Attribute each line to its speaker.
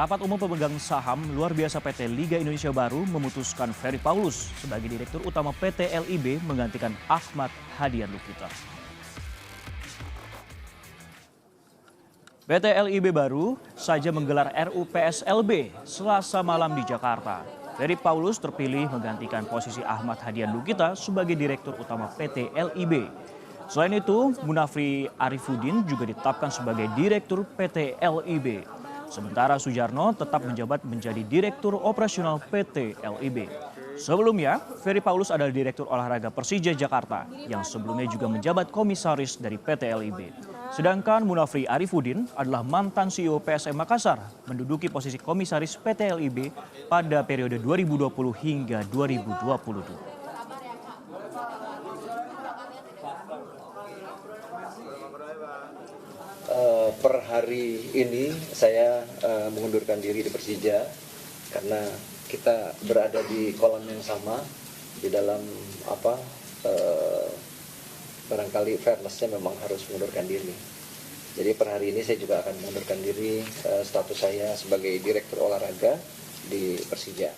Speaker 1: Rapat umum pemegang saham luar biasa PT Liga Indonesia Baru memutuskan Ferry Paulus sebagai Direktur Utama PT LIB menggantikan Ahmad Hadian Lukita. PT LIB baru saja menggelar RUPSLB Selasa malam di Jakarta. Ferry Paulus terpilih menggantikan posisi Ahmad Hadian Lukita sebagai Direktur Utama PT LIB. Selain itu, Munafri Arifuddin juga ditetapkan sebagai Direktur PT LIB. Sementara Sujarno tetap menjabat menjadi Direktur Operasional PT LIB. Sebelumnya, Ferry Paulus adalah Direktur Olahraga Persija Jakarta yang sebelumnya juga menjabat komisaris dari PT LIB. Sedangkan Munafri Arifuddin adalah mantan CEO PSM Makassar, menduduki posisi komisaris PT LIB pada periode 2020 hingga 2022.
Speaker 2: Per hari ini saya mengundurkan diri di Persija karena kita berada di kolam yang sama di dalam barangkali fairness-nya memang harus mengundurkan diri. Jadi per hari ini saya juga akan mengundurkan diri status saya sebagai Direktur Olahraga di Persija.